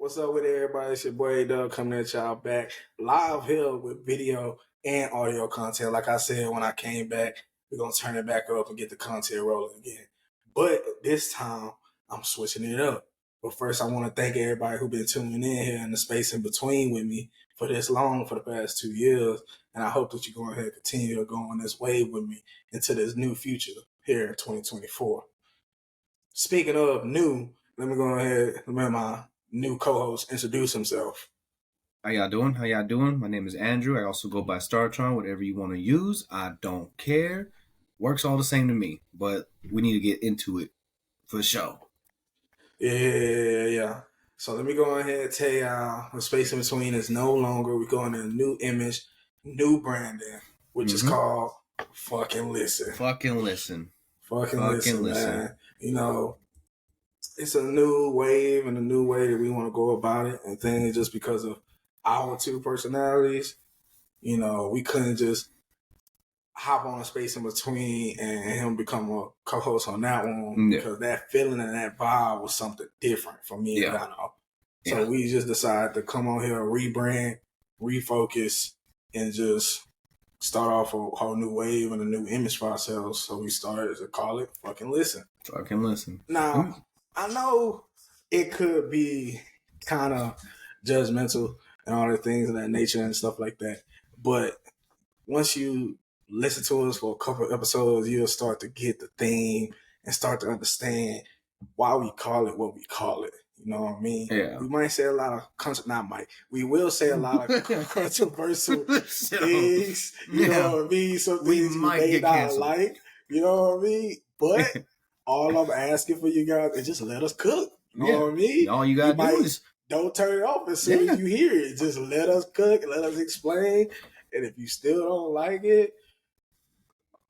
What's up with everybody? It's your boy Doug coming at y'all back live here with video and audio content. Like I said, when I came back, we're going to turn it back up and get the content rolling again. But this time, I'm switching it up. But first, I want to thank everybody who's been tuning in here in the space in between with me for this long, for the past 2 years. And I hope that you're going to continue to go on this wave with me into this new future here in 2024. Speaking of new, let me go ahead and let my new co-host introduce himself. How y'all doing? My name is Andrew. I also go by StarTron, whatever you want to use. I don't care. Works all the same to me, but we need to get into it for sure. Yeah. So let me go ahead and tell y'all the space in between is no longer. We're going to a new image, new branding, which is called Fucking Listen. Fucking Listen, man. You know, it's a new wave and a new way that we want to go about it. And things just because of our two personalities, you know, we couldn't just hop on a space in between and him become a co-host on that one because that feeling and that vibe was something different for me and Dano. So we just decided to come on here, rebrand, refocus, and just start off a whole new wave and a new image for ourselves. So we started to call it Fucking Listen. Fucking Listen. Now, I know it could be kind of judgmental and all the things of that nature and stuff like that. But once you listen to us for a couple of episodes, you'll start to get the theme and start to understand why we call it what we call it. You know what I mean? Yeah. We might say a lot of we will say a lot of controversial things. You know what I mean? Some things we may not like. You know what I mean? But all I'm asking for you guys is just let us cook. You know what I mean? All you gotta do is don't turn it off as soon as you hear it. Just let us cook, let us explain. And if you still don't like it,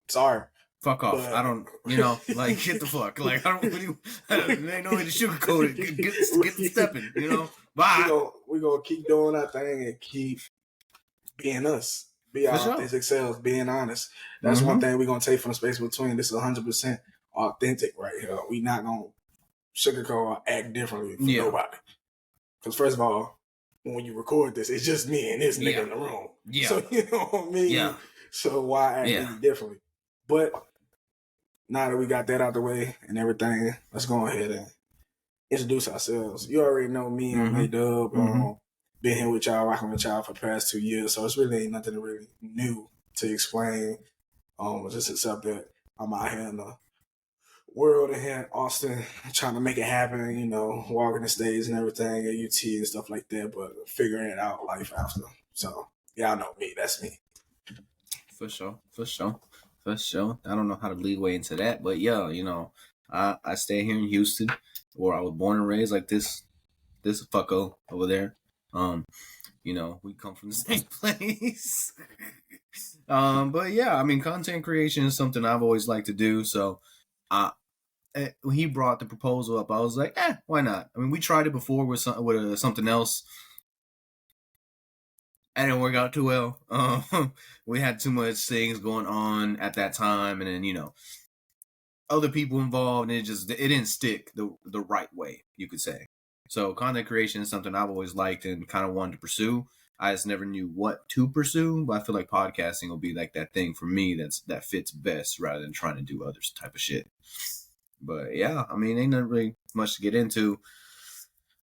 sorry. Fuck off. But I don't, like, get the fuck. Like, I don't really, there ain't no way to sugarcoat it. Get stepping, Bye. We're going to keep doing our thing and keep being us. Be our authentic selves, being honest. That's one thing we're going to take from the space between. This is 100% authentic right here. We're not going to sugarcoat or act differently for nobody. Because first of all, when you record this, it's just me and this nigga in the room. Yeah. So, you know what I mean? Yeah. So why act any differently? But now that we got that out the way and everything, let's go ahead and introduce ourselves. You already know me and Dub. Been here with y'all, rocking with y'all for the past 2 years, so it's really ain't nothing really new to explain. Just except that I'm out here in the world and here in Austin trying to make it happen, walking the stage and everything at UT and stuff like that, but figuring it out life after. So, y'all know me. That's me. For sure. I don't know how to lead way into that, but I stay here in Houston, where I was born and raised, like this fucko over there. We come from the same place. But yeah, I mean, content creation is something I've always liked to do. So, when he brought the proposal up, I was like, why not? I mean, we tried it before with something else. I didn't work out too well. We had too much things going on at that time, and then other people involved, and it didn't stick the right way, you could say. So content creation is something I've always liked and kind of wanted to pursue. I just never knew what to pursue, but I feel like podcasting will be like that thing for me that fits best rather than trying to do other type of shit. But yeah, I mean, ain't nothing really much to get into.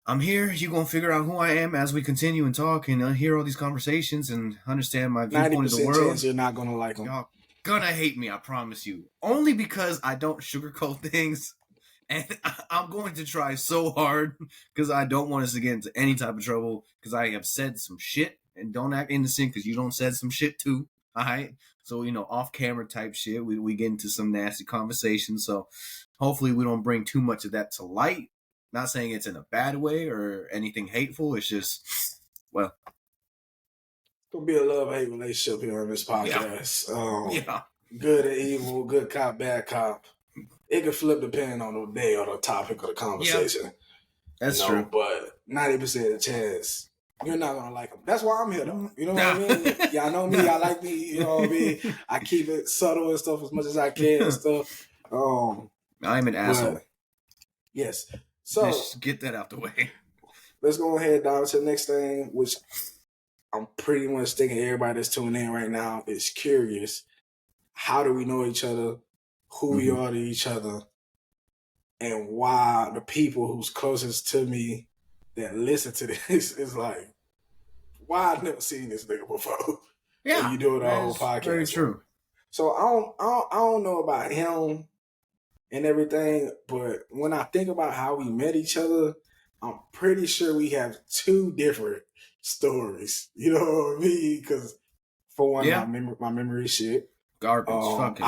I'm here. You're going to figure out who I am as we continue and talk and hear all these conversations and understand my viewpoint of the world. Chance you're not going to like them. Y'all gonna hate me, I promise you. Only because I don't sugarcoat things. And I'm going to try so hard because I don't want us to get into any type of trouble because I have said some shit. And don't act innocent because you don't said some shit too. All right? So, off camera type shit. We get into some nasty conversations. So hopefully we don't bring too much of that to light. Not saying it's in a bad way or anything hateful. It's just, well. It's going to be a love-hate relationship here on this podcast. Good and evil, good cop, bad cop. It could flip depending on the day or the topic of the conversation. That's true. But 90% of the chance, you're not going to like them. That's why I'm here, though. You know what I mean? Y'all know me. Y'all like me. You know what I mean? I keep it subtle and stuff as much as I can and stuff. I'm an asshole. Yes. So let's get that out the way. let's go ahead and dive to the next thing, which I'm pretty much thinking everybody that's tuning in right now is curious. How do we know each other? Who we are to each other? And why the people who's closest to me that listen to this is like, why I've never seen this nigga before. Yeah, and you do it a whole podcast. Very true. So I don't know about him and everything, but when I think about how we met each other, I'm pretty sure we have two different stories. You know what I mean? Because for one, my memory is shit. Garbage. Fucking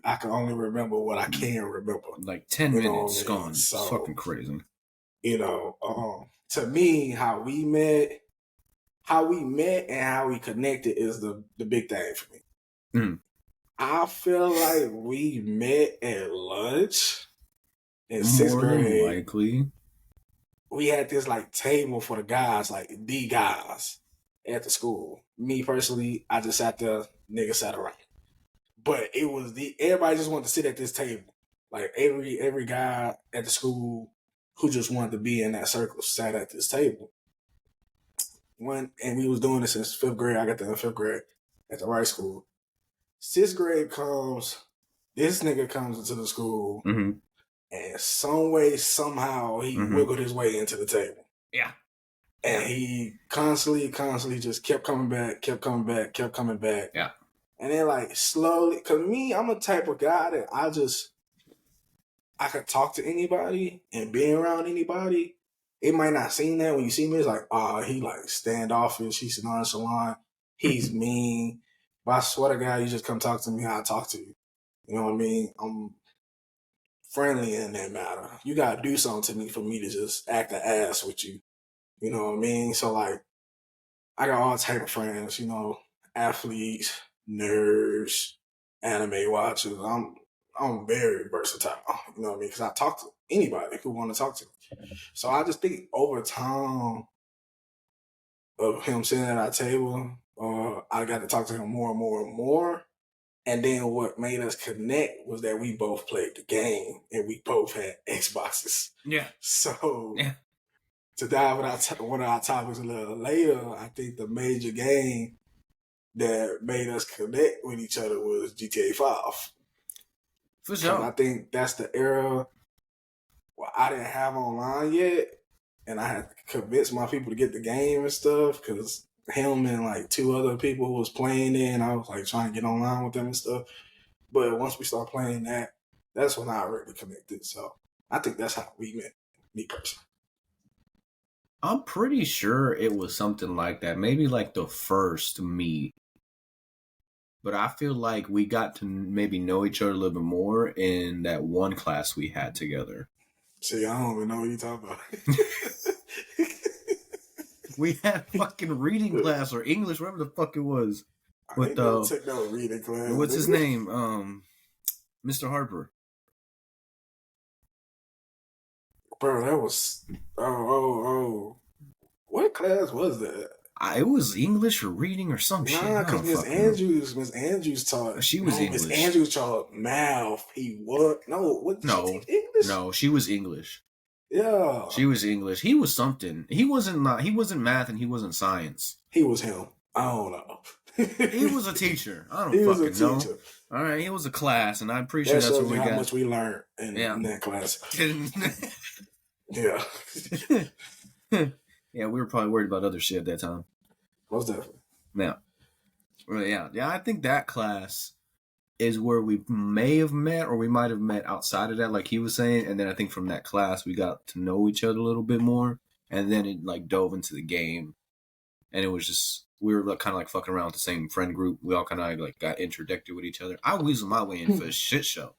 I can only remember what I can remember. Like 10 minutes gone. So, it's fucking crazy. You know, to me, how we met and how we connected is the big thing for me. Mm. I feel like we met at lunch in sixth grade. More than likely. We had this like table for the guys, like the guys at the school. Me personally, I just sat there, niggas sat around. But it was everybody just wanted to sit at this table. Like every guy at the school who just wanted to be in that circle sat at this table. And we was doing this since 5th grade. I got there in 5th grade at the right school. 6th grade comes, this nigga comes into the school, and some way, somehow, he wiggled his way into the table. Yeah. And he constantly just kept coming back. Yeah. And then like slowly, cause me, I'm a type of guy that I could talk to anybody and be around anybody. It might not seem that when you see me, it's like, he like standoffish, he's nonchalant, he's mean. But I swear to God, you just come talk to me, I'll talk to you. You know what I mean? I'm friendly in that matter. You gotta do something to me for me to just act an ass with you. You know what I mean? So like, I got all type of friends, you know, athletes, nerds, anime watchers. I'm very versatile, you know what I mean? Because I talk to anybody who want to talk to me. So I just think over time of him sitting at our table, I got to talk to him more and more and more. And then what made us connect was that we both played the game and we both had Xboxes. Yeah. So to dive into one of our topics a little later, I think the major game that made us connect with each other was GTA 5. For sure. I think that's the era where I didn't have online yet, and I had to convince my people to get the game and stuff, because him and like 2 other people who was playing it, and I was like trying to get online with them and stuff. But once we started playing that, that's when I really connected. So I think that's how we met, me personally. I'm pretty sure it was something like that. Maybe like the first meet. But I feel like we got to maybe know each other a little bit more in that one class we had together. See, I don't even know what you're talking about. We had fucking reading class or English, whatever the fuck it was. With took no reading class. What's his name? Mr. Harper. Bro, that was what class was that? It was English or reading or some shit. Nah, because Miss Andrews taught. She was English. Miss Andrews taught math. He was English? No, she was English. Yeah, she was English. He was something. He wasn't math and he wasn't science. He was him. I don't know. He was a teacher. I don't fucking know. All right, he was a class, and I'm pretty sure that's what we got. How much we learned in that class. Yeah. Yeah, we were probably worried about other shit at that time. Most definitely. Yeah. I think that class is where we may have met, or we might have met outside of that, like he was saying. And then I think from that class we got to know each other a little bit more, and then it like dove into the game, and it was just we were like, kind of like fucking around with the same friend group. We all kind of like got interdicted with each other. I weaseled my way in for a shit show.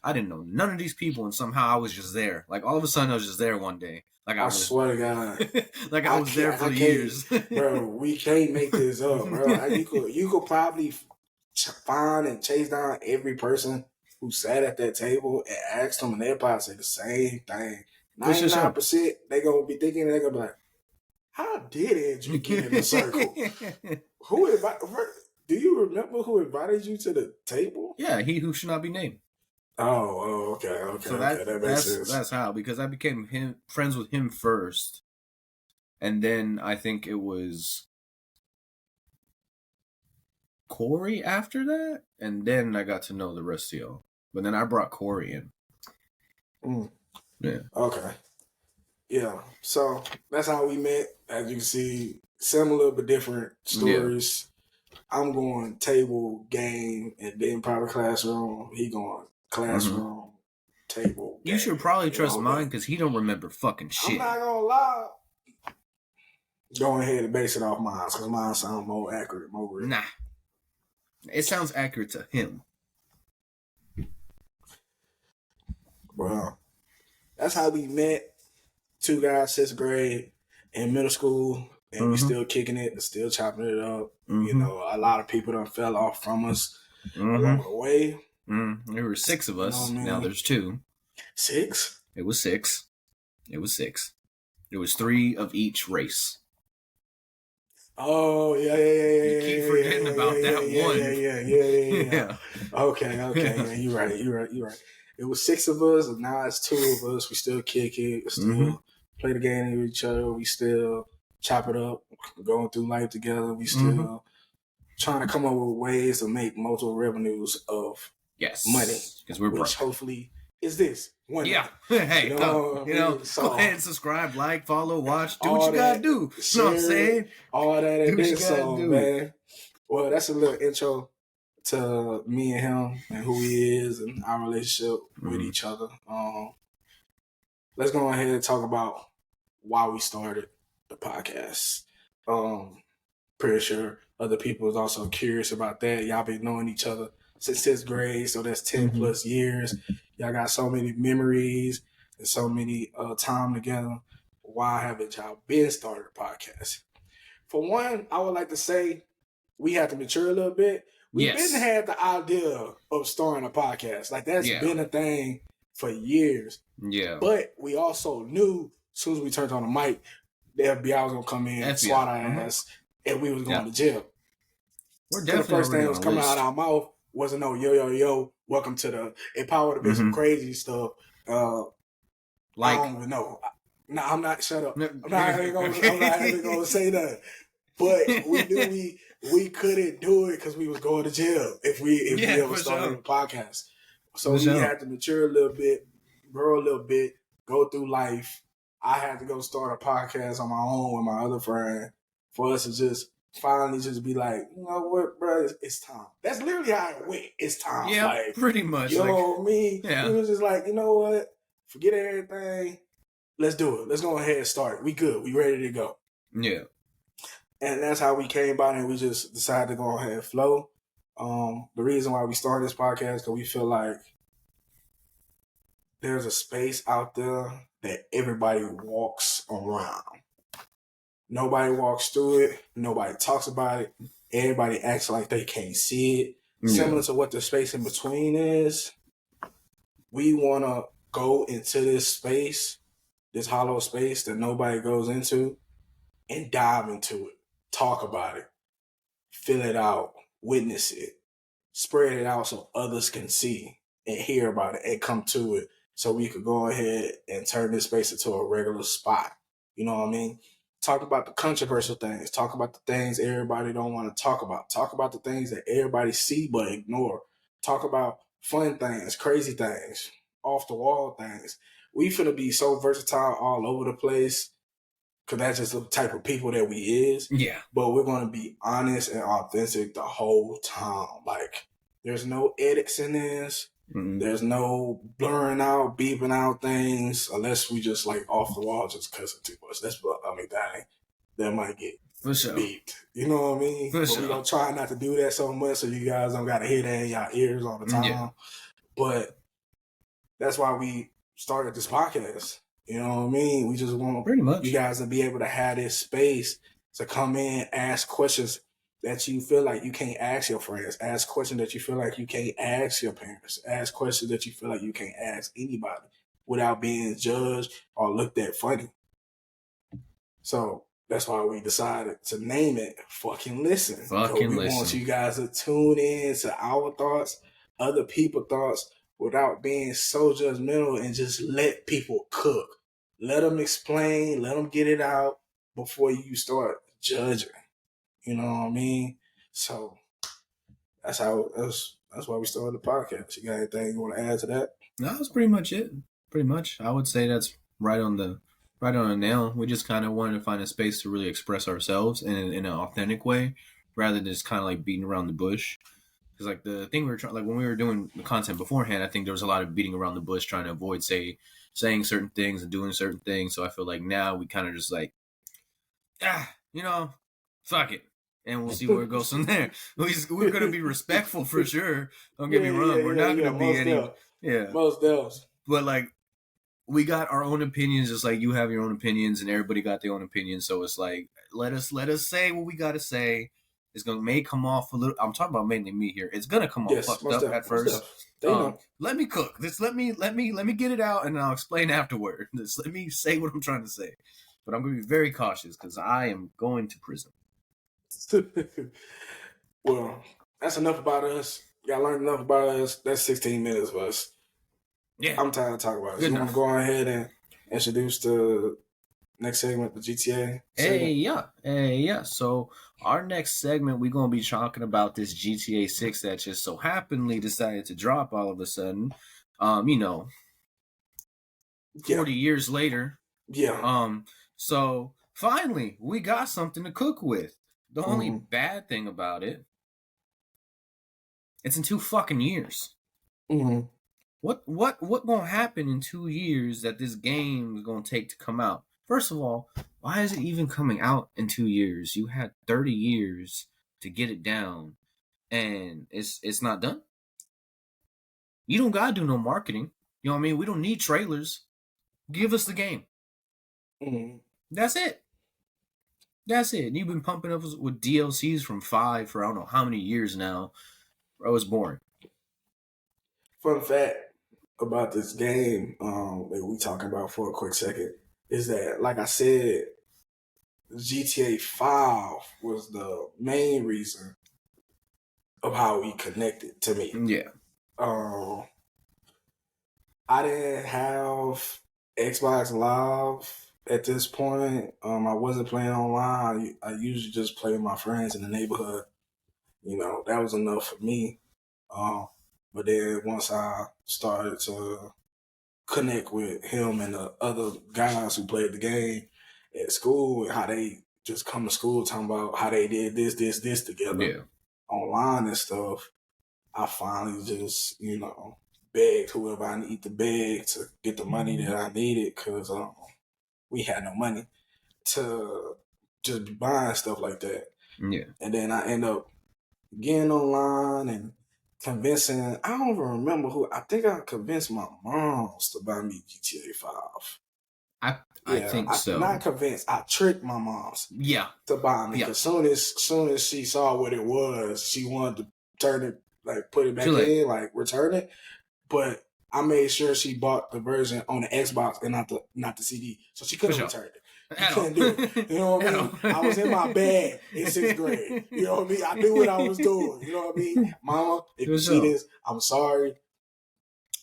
I didn't know none of these people, and somehow I was just there. Like all of a sudden, I was just there one day. Like I swear to God, like I was there for years. Bro, we can't make this up, bro. You could probably find and chase down every person who sat at that table and asked them, and they'll probably say the same thing. 99% they gonna be thinking, they're gonna be like, "How did Andrew get in the circle? Who invited? Do you remember who invited you to the table?" Yeah, he who should not be named. Oh, okay. So that makes sense. That's how, because I became friends with him first, And then I think it was Corey after that, and then I got to know the rest of y'all. But then I brought Corey in. Yeah. Okay. Yeah. So that's how we met. As you can see, similar but different stories. Yeah. I'm going table, game, and then private classroom. He going classroom, table. You should probably trust mine because he don't remember fucking shit. I'm not gonna lie. Go ahead and base it off mine because mine sound more accurate, more real. Nah. It sounds accurate to him. Well, that's how we met. 2 guys, 6th grade, in middle school, and we still kicking it, still chopping it up. You know, a lot of people done fell off from us along the way. There were 6 of us. Now there's 2. 6? It was 6. It was 6. It was 3 of each race. Oh, yeah. You keep forgetting about that one. Yeah. Okay. Yeah, you're right. It was 6 of us, and now it's 2 of us. We still kick it. We still play the game with each other. We still chop it up, going through life together. We still trying to come up with ways to make multiple revenues of money. Because we're broke. Which hopefully is this one. Yeah. Hey, so, go ahead and subscribe, like, follow, watch, do what you gotta do. You know what I'm saying? All that and then some, man. Well, that's a little intro to me and him and who he is and our relationship with each other. Let's go ahead and talk about why we started the podcast. Pretty sure other people is also curious about that. Y'all been knowing each other since 6th grade, so that's 10 plus years. Y'all got so many memories and so many time together. Why haven't y'all been started a podcast? For one, I would like to say we have to mature a little bit. We've been had the idea of starting a podcast. Like, that's been a thing for years. Yeah. But we also knew as soon as we turned on the mic, the FBI was going to come in and swat our ass, and we was going to jail. We're definitely the first thing that was coming out of our mouth wasn't no yo, welcome to the... It probably would have been some crazy stuff. I don't even know. No, I'm not... Shut up. I'm not even going to say that. But we knew we couldn't do it because we was going to jail if we ever started a podcast. So we had to mature a little bit, grow a little bit, go through life. I had to go start a podcast on my own with my other friend for us to just finally just be like, you know what, bro, it's time. That's literally how it went. It's time. Yeah, like, pretty much. You know what I mean? Yeah. It was just like, you know what? Forget everything. Let's do it. Let's go ahead and start. We good. We ready to go. Yeah. And that's how we came by, and we just decided to go ahead and flow. The reason why we started this podcast because we feel like there's a space out there that everybody walks around. Nobody walks through it. Nobody talks about it. Everybody acts like they can't see it. Yeah. Similar to what the space in between is. We want to go into this space, this hollow space that nobody goes into, and dive into it. Talk about it, fill it out, witness it, spread it out so others can see and hear about it and come to it so we could go ahead and turn this space into a regular spot. You know what I mean? Talk about the controversial things. Talk about the things everybody don't want to talk about. Talk about the things that everybody see but ignore. Talk about fun things, crazy things, off-the-wall things. We finna be so versatile all over the place. Because that's just the type of people that we is. Yeah. But we're going to be honest and authentic the whole time. Like, there's no edits in this. Mm-hmm. There's no blurring out, beeping out things. Unless we just, like, off the wall just cussing too much. That might get beeped. You know what I mean? But we're going to try not to do that so much so you guys don't got to hear that in your ears all the time. Yeah. But that's why we started this podcast. You know what I mean? We just want pretty much you guys to be able to have this space to come in, ask questions that you feel like you can't ask your friends, ask questions that you feel like you can't ask your parents, ask questions that you feel like you can't ask anybody without being judged or looked at funny. So that's why we decided to name it Fucking Listen. We want you guys to tune in to our thoughts, other people's thoughts, without being so judgmental and just let people cook. Let them explain, let them get it out, before you start judging. You know what I mean? So that's why we started the podcast. You got anything you want to add to that? No, that's pretty much it. Pretty much, I would say that's right on the nail. We just kind of wanted to find a space to really express ourselves in an authentic way, rather than just kind of like beating around the bush. Because like the thing we were trying, like when we were doing the content beforehand, I think there was a lot of beating around the bush, trying to avoid saying certain things and doing certain things. So I feel like now we kind of just like, fuck it. And we'll see where it goes from there. We're going to be respectful for sure. Don't get me wrong. We're not going to be any... Yeah. Most else. But like, we got our own opinions, just like you have your own opinions, and everybody got their own opinions. So it's like, let us say what we got to say. It's may come off a little... I'm talking about mainly me here. It's going to come off fucked up at first. Let me cook. Let me get it out, and I'll explain afterward. Just let me say what I'm trying to say. But I'm going to be very cautious because I am going to prison. Well, that's enough about us. Y'all learned enough about us. That's 16 minutes of us. Yeah. I'm tired of talking about it. You want to go ahead and introduce the next segment, the GTA segment? Hey, yeah. So our next segment, we're going to be talking about this GTA 6 that just so happenly decided to drop all of a sudden. 40 years later. Yeah. So finally, we got something to cook with. The only bad thing about it, it's in 2 fucking years. Mm-hmm. What gonna happen in 2 years that this game is gonna take to come out? First of all, why is it even coming out in 2 years? You had 30 years to get it down, and it's not done. You don't gotta do no marketing. You know what I mean? We don't need trailers. Give us the game. Mm-hmm. That's it. You've been pumping up with DLCs from 5 for I don't know how many years now. Bro, it's boring. Fun fact about this game that we talking about for a quick second is that, like I said, GTA 5 was the main reason of how we connected to me. Yeah. I didn't have Xbox Live at this point. I wasn't playing online. I usually just play with my friends in the neighborhood. That was enough for me. But then once I started to connect with him and the other guys who played the game at school and how they just come to school talking about how they did this together online and stuff, I finally just, begged whoever I need to beg to get the money that I needed because we had no money to just be buying stuff like that. Yeah. And then I end up getting online and convincing, I don't even remember who, I think I convinced my moms to buy me GTA 5. I think so. Not convinced, I tricked my moms to buy me. Because soon as she saw what it was, she wanted to turn it, like put it back in, like return it. But I made sure she bought the version on the Xbox and not the CD. So she couldn't return it. You couldn't do it. You know what I mean? I was in my bag in 6th grade. You know what I mean? I knew what I was doing. You know what I mean? Mama, if you see this, I'm sorry.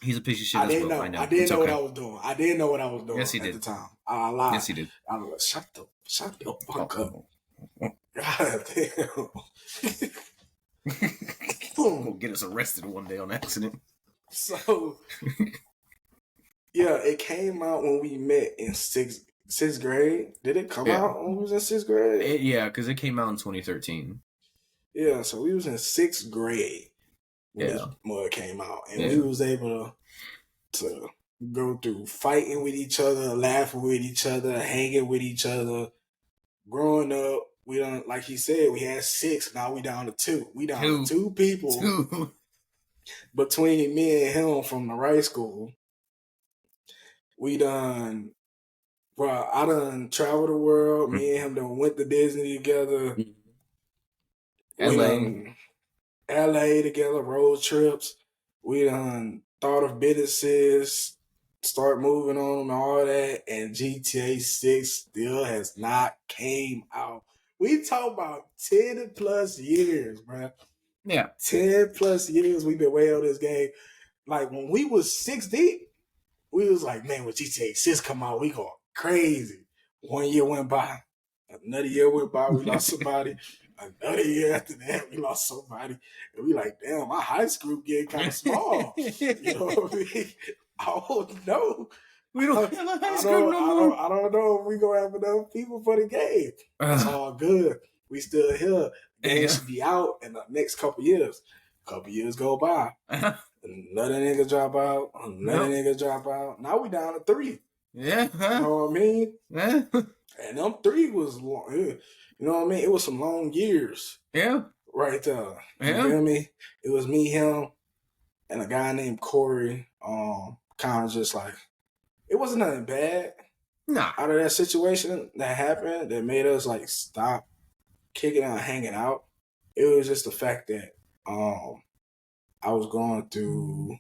He's a piece of shit. I didn't know. I didn't know what I was doing. I didn't know what I was doing at the time. I lied. Yes, he did. I was like, shut the fuck up. God damn. We'll get us arrested one day on accident. So, yeah, it came out when we met in sixth grade. Did it come out when we was in 6th grade? Because it came out in 2013. Yeah, so we was in 6th grade when this mug came out. And we was able to go through fighting with each other, laughing with each other, hanging with each other. Growing up, we done, like he said, we had 6. Now we down to 2. We down to 2 people. Between me and him from the right school. I done traveled the world. Me and him done went to Disney together. LA together, road trips. We done thought of businesses, start moving on them and all that. And GTA 6 still has not came out. We talk about 10 plus years, bro. Yeah. 10 plus years we've been waiting on this game. Like when we was 6 deep, we was like, man, when GTA 6 come out, we going crazy. 1 year went by. Another year went by, we lost somebody. Another year after that, we lost somebody. And we like, damn, my high school getting kind of small. You know what I mean? I don't know. We don't have a high school no more. I don't know if we gonna have enough people for the game. It's all good. We still here. The game should be out in the next couple years. Couple years go by. Another nigga drop out. Another nigga drop out. Now we down to 3. Yeah. You know what I mean? Yeah. And them 3 was long. You know what I mean? It was some long years. Yeah. Right there. You Yeah. feel me? It was me, him, and a guy named Corey. Kind of just like, it wasn't nothing bad. Nah. Out of that situation that happened that made us like stop kicking out, hanging out. It was just the fact that I was going through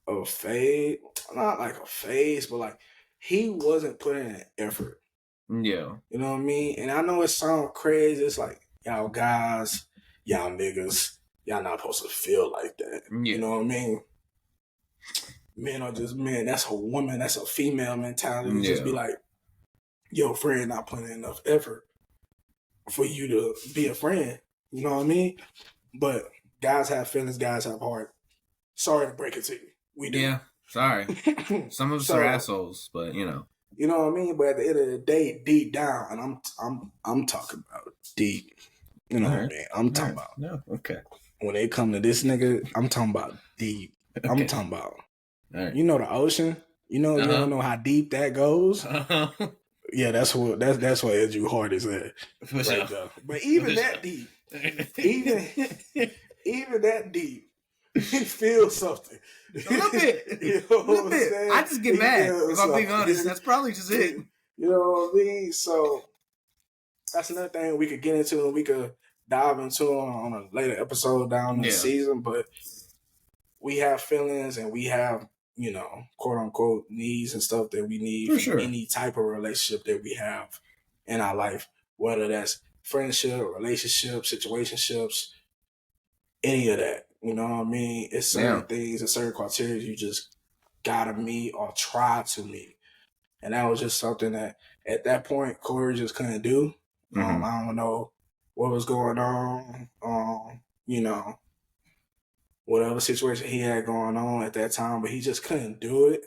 a phase, not like a phase, but like he wasn't putting in effort. Yeah. You know what I mean? And I know it sounds crazy. It's like, y'all guys, y'all niggas, y'all not supposed to feel like that. Yeah. You know what I mean? Men are just men. That's a woman. That's a female mentality. Yeah. Just be like, your friend not putting in enough effort for you to be a friend. You know what I mean? But guys have feelings. Guys have heart. Sorry to break it to you. We do. Yeah. Sorry. Some of us are assholes, but you know. You know what I mean? But at the end of the day, deep down, and I'm talking about deep. You know what I mean? I'm talking about. No. Okay. When they come to this nigga, I'm talking about deep. Okay. I'm talking about. All right. You know the ocean. You know you don't know how deep that goes. Yeah, that's what Andrew Hart is at. For sure. There. But even that deep, even that deep, he feels something. A little bit. You know a little bit. I just get mad. If I'm being honest, that's probably just it. You know what I mean? So that's another thing we could get into and we could dive into on a later episode down the season. But we have feelings and we have, you know, quote unquote needs and stuff that we need for any type of relationship that we have in our life, whether that's friendship, relationship, situationships, any of that. You know what I mean? It's certain things and certain criteria you just gotta meet or try to meet. And that was just something that at that point Corey just couldn't do. Mm-hmm. I don't know what was going on. You know, whatever situation he had going on at that time, but he just couldn't do it.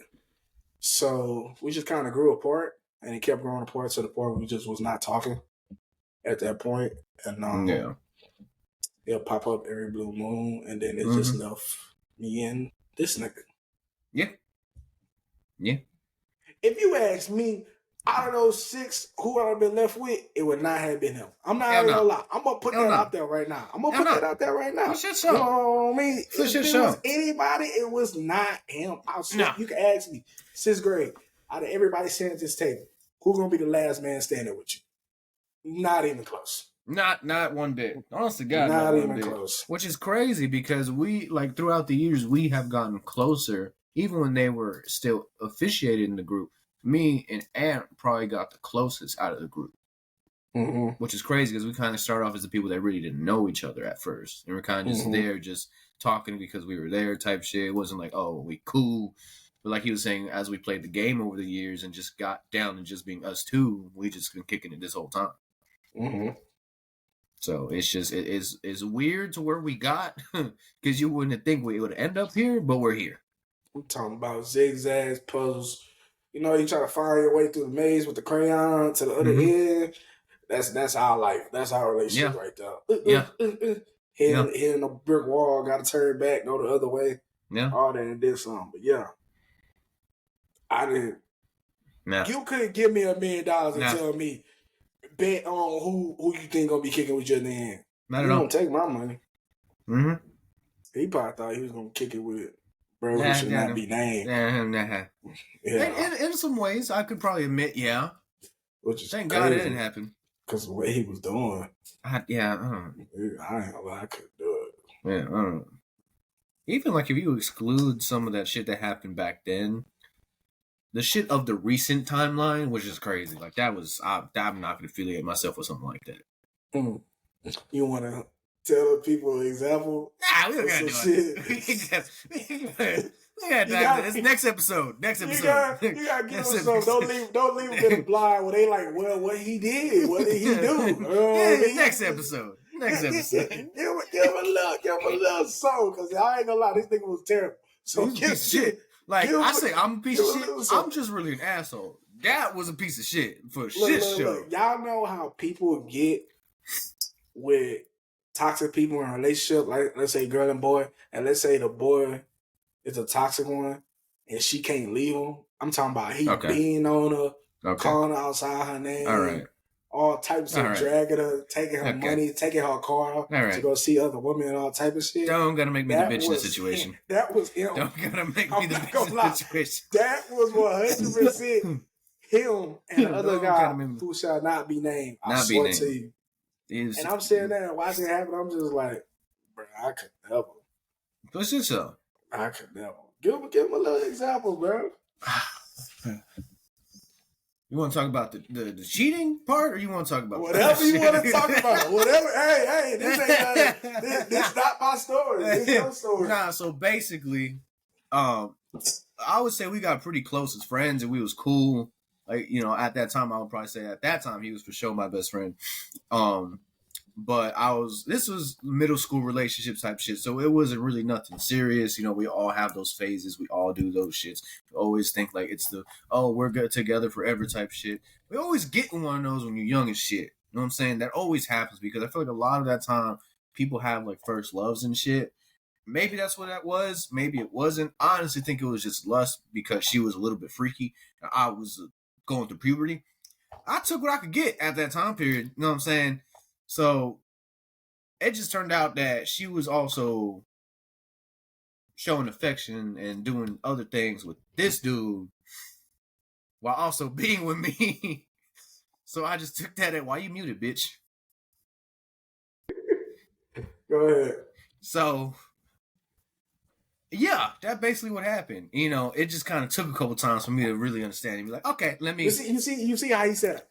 So we just kind of grew apart, and it kept growing apart to the point where we just was not talking at that point. And it'll pop up every blue moon, and then it just left me and this nigga. Yeah. Yeah. If you ask me, out of those 6, who I'd have been left with, it would not have been him. I'm not even gonna lie. I'm gonna put that out there right now. You know what I mean? If it was anybody, it was not him. You can ask me, 6th grade, out of everybody sitting at this table, who's gonna be the last man standing with you? Not even close. Not one bit. Honestly, God, not even close. Which is crazy because we, like, throughout the years, we have gotten closer, even when they were still officiated in the group. Me and Ant probably got the closest out of the group, which is crazy because we kind of started off as the people that really didn't know each other at first, and we're kind of just there, just talking because we were there, type shit. It wasn't like, oh, we cool, but like he was saying, as we played the game over the years and just got down to just being us two, we just been kicking it this whole time. So it's just it's weird to where we got because you wouldn't think we would end up here, but we're here. We're talking about zigzags, puzzles. You know, you try to find your way through the maze with the crayon to the other end. That's our life. That's our relationship right there. Hitting a brick wall, got to turn back, go the other way. Yeah. All that and did something. But yeah, I didn't. Nah. You couldn't give me $1 million and tell me, bet on who you think gonna be kicking with you in the end. Not at all. You don't take my money. He probably thought he was gonna kick it with bro who should not be named. In some ways, I could probably admit, which is thank God it didn't happen. Because the way he was doing. I ain't gonna lie, I couldn't do it. Yeah, I don't know. Even like if you exclude some of that shit that happened back then, the shit of the recent timeline was just crazy. Like that was, I'm not gonna affiliate myself with something like that. You wanna tell the people an example. Nah, we don't of gotta some do it. We gotta dive into this next episode. Next episode. You gotta give Next them some. episode. Don't leave them in the blind where they like, well, what he did? What did he do? You know what I Yeah, mean? next episode. Next episode. Give him a little song, because I ain't gonna lie, this nigga was terrible. So He's a give piece of shit. Like give I him- say, I'm a piece of give him a shit. little song. I'm just really an asshole. That was a piece of shit for a Look, shit look, show. look. Y'all know how people get with toxic people in a relationship, like let's say girl and boy, and let's say the boy is a toxic one and she can't leave him. I'm talking about he Okay. being on her, Okay. calling her outside her name, All right. all types of All right. dragging her, taking her Okay. money, taking her car All right. to go see other women and all type of shit. Don't gotta make me the That bitch in the was situation. him. That was him. Don't gotta make I'm me the not bitch gonna in lie. the situation. That was 100% him and the other Don't guy gotta make- who shall not be named. I Not be swear named. to you. It's- And I'm sitting there and watching it happen. I'm just like, bro, I could never. Push yourself. I could never. Give him a little example, bro. You want to talk about the cheating part, or you want to talk about Whatever you want to talk about. Whatever. Hey, this ain't this not my story. This your story. Nah, so basically, I would say we got pretty close as friends, and we was cool. Like, you know, at that time, I would probably say at that time he was for sure my best friend. But this was middle school relationship type shit, so it wasn't really nothing serious. You know, we all have those phases. We all do those shits. We always think like it's we're good together forever type shit. We always get in one of those when you're young as shit. You know what I'm saying? That always happens because I feel like a lot of that time people have like first loves and shit. Maybe that's what that was. Maybe it wasn't. I honestly think it was just lust because she was a little bit freaky. And I was going through puberty. I took what I could get at that time period. You know what I'm saying? So it just turned out that she was also showing affection and doing other things with this dude while also being with me. So I just took that at why you muted, bitch. Go ahead. So yeah, that's basically what happened. You know, it just kind of took a couple times for me to really understand and be like, okay, let me You see how he said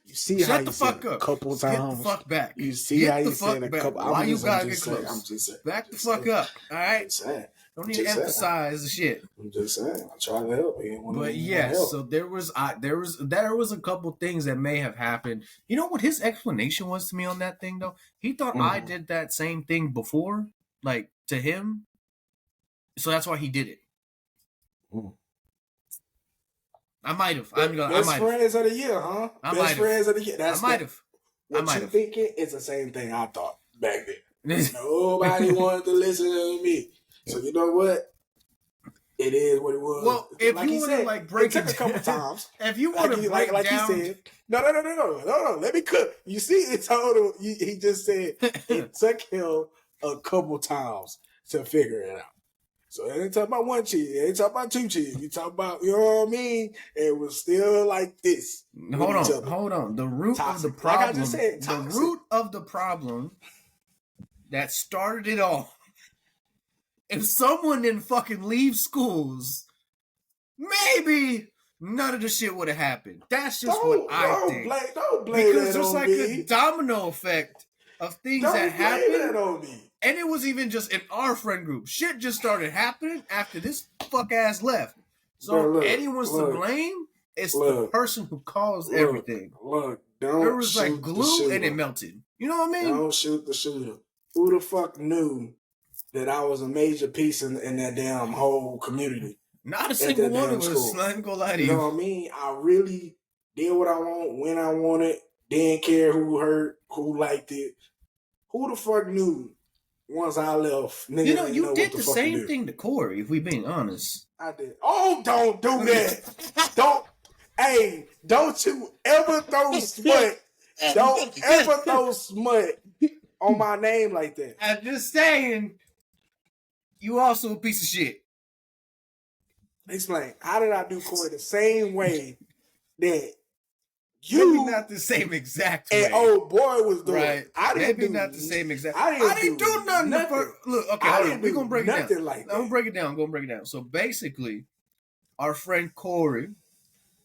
you see how shut he the said fuck a up. couple Just times. Get the fuck back. You see Get how the he fuck said a back. couple. Why you gotta I'm get just saying, close? I'm just saying. Back the just fuck saying. up. All right. I'm just saying. Don't need Just to saying. emphasize the shit. I'm just saying. I try to help you. But yes, so there was a couple things that may have happened. You know what his explanation was to me on that thing though? He thought I did that same thing before, like to him. So that's why he did it. I might have. Best friends of the year, huh? Best friends of the year. That's I might have. What you thinking? It's the same thing I thought back then. Nobody wanted to listen to me. So you know what? It is what it was. Well, if like you want to like break it it took a couple times. If you want to break like down, he said, no. Let me cook. You see, it told him. He just said it took him a couple times to figure it out. So it ain't talking about one cheat. It ain't talking about two cheats. You talking about, you know what I mean? It was still like this. Hold on. The root of the problem. Like I just said, the root of the problem that started it all. If someone didn't fucking leave schools, maybe none of the shit would have happened. That's just what I think. Don't blame because that there's on like me. a domino effect of things Don't that blame happen. that on me. And it was even just in our friend group. Shit just started happening after this fuck ass left. So Bro, look, anyone's to blame, it's the look, person who caused everything. Look, don't There was like shoot the glue shooter. and it melted. You know what I mean? Don't shoot the shooter. Who the fuck knew that I was a major piece in that damn whole community? Not a single that one damn of us. school. Not even gonna lie to You you. know what I mean? I really did what I want, when I wanted. Didn't care who hurt, who liked it. Who the fuck knew once I left? Nigga You know, didn't you what did the the fuck to same do. thing to Corey, if we being honest. I did. Oh, don't do that. Don't you ever throw smut. Don't ever throw smut on my name like that. I'm just saying, you also a piece of shit. Explain. How did I do Corey the same way that Maybe you not the same exact way. and old boy was doing? Right. I didn't Maybe do not the same exact. I didn't do nothing. nothing. Look, okay, I hold didn't on. We're do gonna break it down. nothing like I'm gonna that. break it down. So basically, our friend Corey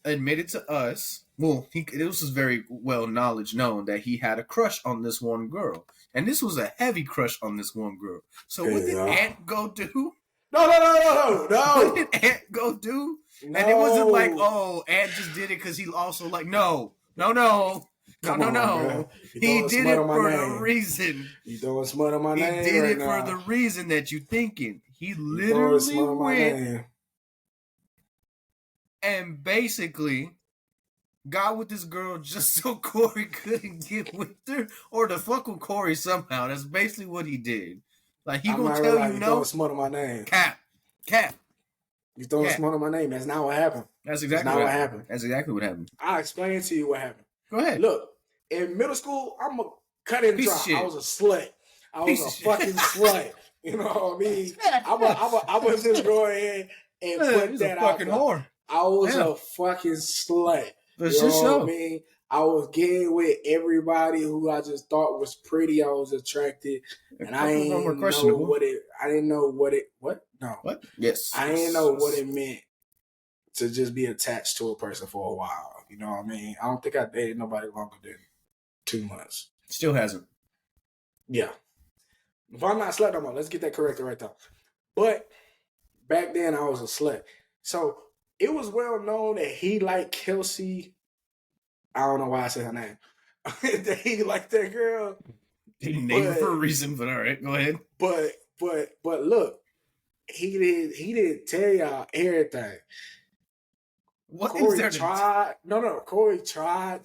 admitted to us well, this was very well known that he had a crush on this one girl, and this was a heavy crush on this one girl. So what did Ant go do? No. What did Ant go do? No. And it wasn't like, oh, Ant just did it because he also like, no. Come on, bro. He did it for the reason. You throwing smut on my name. He did right it now. for the reason that you thinking. He literally went and basically got with this girl just so Corey couldn't get with her or to fuck with Corey somehow. That's basically what he did. Like, he gonna tell you no. Throwing smut on my name. Cap. You throwing smut on my name. That's not what happened. That's exactly what happened. That's exactly what happened. I'll explain to you what happened. Go ahead. Look, in middle school, I'm a cut and dry. I was a slut. I was a fucking slut. You know what I mean? I was just go ahead and put that out. Fucking whore. I was a fucking slut. You know what I mean? I was getting with everybody who I just thought was pretty. I was attracted, and I didn't know what it. I didn't know what it. What? No. What? Yes. I didn't know what it meant to just be attached to a person for a while. You know what I mean? I don't think I dated nobody longer than 2 months. Still hasn't. Yeah. If I'm not a slut no more, let's get that corrected right there. But back then I was a slut. So it was well known that he liked Kelsey. I don't know why I said her name. That he liked that girl. He named her for a reason, but all right, go ahead. But look, he didn't tell y'all everything. What Corey tried. No. Corey tried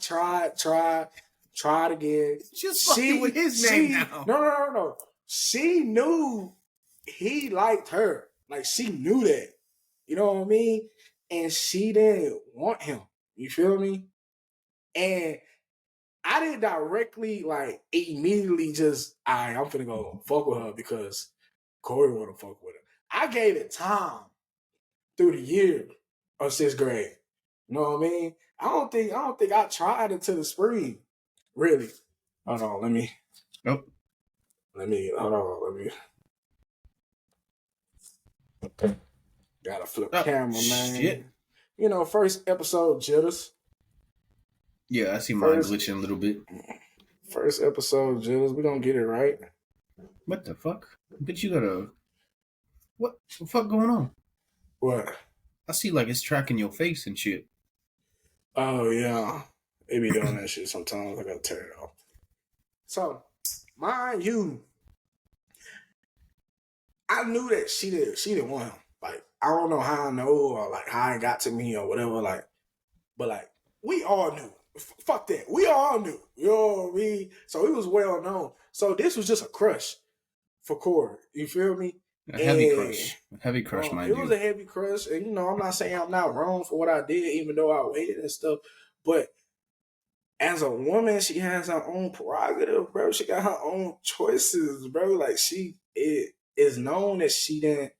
again. Just fucking with his name now. No. She knew he liked her. Like, she knew that. You know what I mean? And she didn't want him. You feel me? And I didn't directly, like, immediately just, I'm finna go fuck with her because Corey wanna fuck with her. I gave it time through the year of 6th grade. You know what I mean? I don't think I tried until the spring. Really. Hold on, let me. Nope. Let me. Gotta flip camera, man. Shit. You know, first episode jitters. Yeah, I see mine glitching a little bit. First episode jitters. We gonna get it right. What the fuck? Bitch, you gotta. What the fuck going on? What? I see like it's tracking your face and shit. Oh yeah, it be doing that shit sometimes. I gotta turn it off. So, mind you, I knew that she didn't want him. Like, I don't know how I know or like how it got to me or whatever. Like, but like we all knew. Fuck that. We all knew. You know what I mean? So it was well known. So this was just a crush for Corey. You feel me? A heavy crush. A heavy crush, mind you. It was a heavy crush. And, you know, I'm not saying I'm not wrong for what I did, even though I waited and stuff. But as a woman, she has her own prerogative, bro. She got her own choices, bro. Like, it is known that she didn't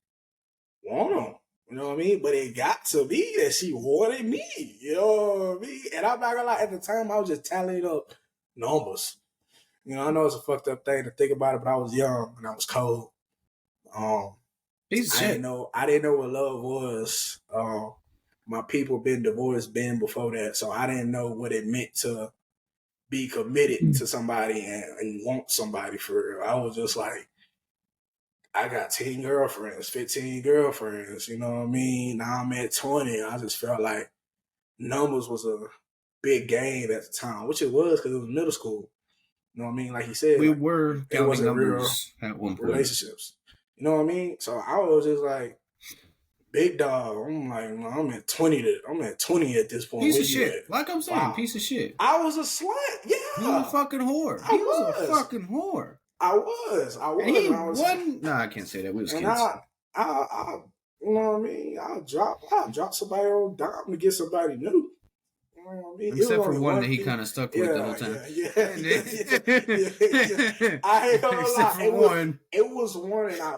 want him. You know what I mean? But it got to be that she wanted me. You know what I mean? And I'm not gonna lie, at the time, I was just tallying up numbers. You know, I know it's a fucked up thing to think about it, but I was young and I was cold. I didn't know what love was. My people been divorced before that, so I didn't know what it meant to be committed to somebody and want somebody for real. I was just like, I got 10 girlfriends, 15 girlfriends, you know what I mean? Now I'm at 20. I just felt like numbers was a big game at the time, which it was because it was middle school. You know what I mean? Like he said, we were counting numbers at one point. Relationships. You know what I mean? So I was just like, big dog. I'm like, I'm at 20. I'm at 20 at this point. Piece of shit. Like I'm saying, piece of shit. I was a slut. Yeah. He was a fucking whore. He was a fucking whore. I was. And he wasn't. No, I can't say that. We was kids. I you know what I mean? I'll drop somebody on dime to get somebody new. You know what I mean? Except for one that he kind of stuck with the whole time. Yeah. I ain't gonna lie. It was one, and I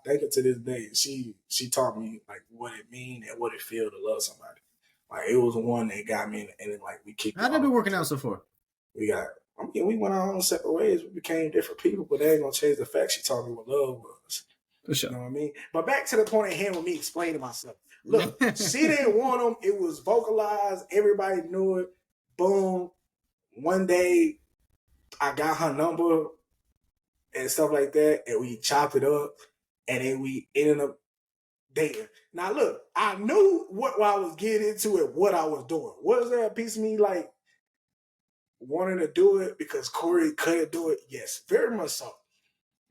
think it to this day. She taught me like what it mean and what it feel to love somebody. Like it was one that got me, and then like we kicked. How'd that been working out so far? We went our own separate ways. We became different people, but that ain't gonna change the fact she taught me what love was. For sure. You know what I mean? But back to the point at hand with me explaining myself. Look, she didn't want them. It was vocalized. Everybody knew it. Boom. One day, I got her number and stuff like that, and we chopped it up, and then we ended up dating. Now, look, I knew what I was getting into and what I was doing. Was there a piece of me like wanting to do it because Corey couldn't do it? Yes, very much so.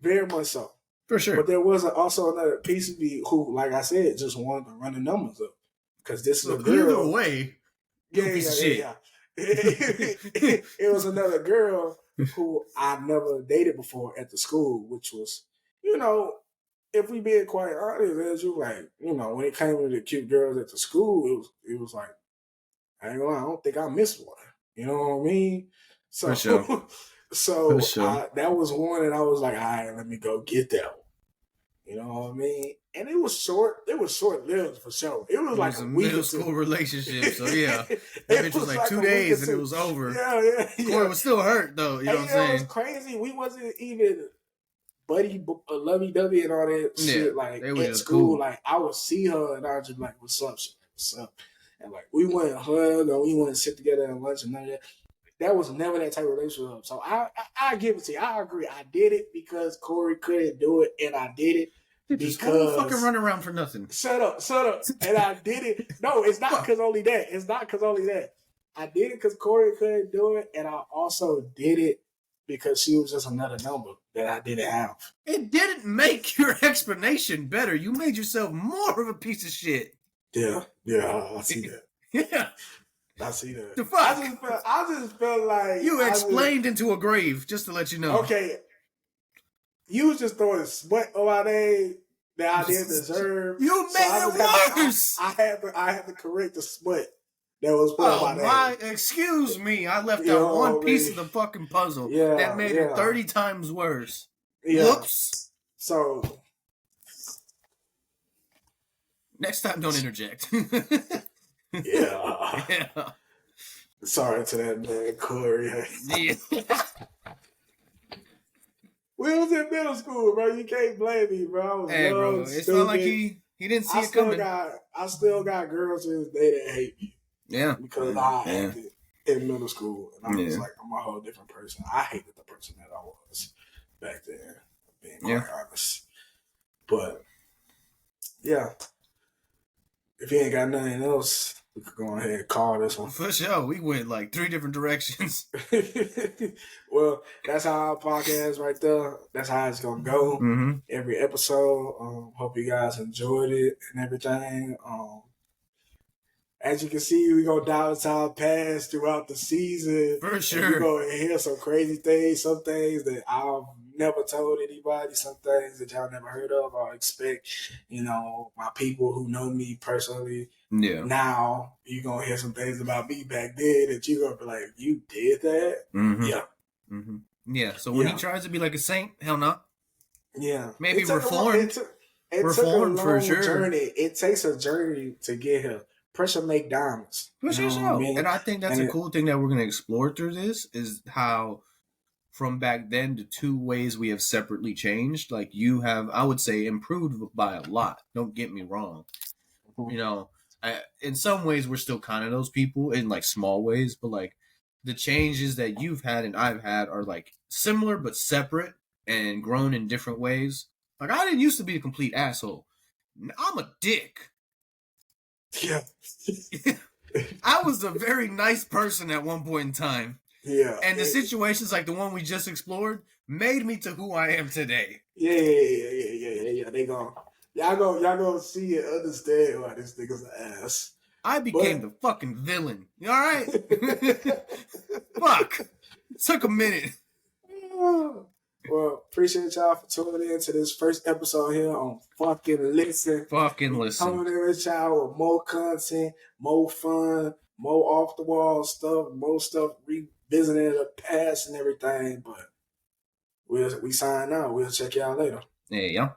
Very much so. For sure. But there was also another piece of me who, like I said, just wanted to run the numbers up. Because this is a girl. Either way, piece of shit. It was another girl who I never dated before at the school, which was, if we being quite honest, as you like, when it came to the cute girls at the school, it was like, I ain't gonna lie, I don't think I missed one. You know what I mean? So, for sure. So that was one, and I was like, all right, let me go get that one. You know what I mean? And it was short. It was short-lived for sure. It was like a middle school relationship. So yeah, that bitch was like 2 days and it was over. Yeah. Corey was still hurt though. You know what I'm saying? It was crazy. We wasn't even buddy, lovey-dovey and all that shit. Like at school, cool. Like I would see her and I was just like, "What's up? What's up?" And like we wouldn't hug or we wouldn't sit together at lunch and none of that. That was never that type of relationship. So I give it to you. I agree. I did it because Corey couldn't do it, and I did it because fucking run around for nothing. Shut up. And I did it. No, it's not because only that. I did it because Corey couldn't do it, and I also did it because she was just another number that I didn't have. It didn't make your explanation better. You made yourself more of a piece of shit. Yeah, I see that. Yeah. I see that. The fuck? I just felt like you explained into a grave, just to let you know. Okay. You was just throwing sweat on my name that I didn't deserve. You made it worse. I had to correct the sweat that was put on my name. Excuse me. I left out one piece of the fucking puzzle that made it 30 times worse. Yeah. Whoops. So next time, don't interject. Yeah. Sorry to that man, Corey. Yeah. We was in middle school, bro. You can't blame me, bro. I was young, bro. It's not like he didn't see it coming. I still got girls to this day that hate me. Yeah. Because I acted in middle school. And I was like, I'm a whole different person. I hated the person that I was back then, being quite honest. But, yeah. If you ain't got nothing else, we could go ahead and call this one. For sure. We went like 3 different directions. Well, that's how our podcast right there. That's how it's going to go. Mm-hmm. Every episode. Hope you guys enjoyed it and everything. As you can see, we're going to dive into our past throughout the season. For sure. We're going to hear some crazy things, some things that I've never told anybody, some things that y'all never heard of or expect. My people who know me personally. Yeah. Now, you're going to hear some things about me back then that you're going to be like, you did that? Mm-hmm. Yeah. Mm-hmm. Yeah, so when he tries to be like a saint, hell no. Yeah. Maybe reformed. It took a long for sure. journey. It takes a journey to get here. Pressure make diamonds. For sure. I mean? And I think that's a cool thing that we're going to explore through this is how from back then the 2 ways we have separately changed. Like you have, I would say, improved by a lot. Don't get me wrong. Mm-hmm. In some ways we're still kind of those people in like small ways, but like the changes that you've had and I've had are like similar but separate and grown in different ways. Like I didn't used to be a complete asshole. I'm a dick. Yeah. I was a very nice person at one point in time. Yeah. And the situations like the one we just explored made me to who I am today. Yeah. Y'all gonna see and understand why this nigga's an ass. I became the fucking villain. You alright? Fuck. It took a minute. Well, appreciate y'all for tuning in to this first episode here on Fucking Listen. Fucking Listen. Coming in with y'all with more content, more fun, more off the wall stuff, more stuff revisiting the past and everything. But we sign out. We'll check y'all later. Yeah.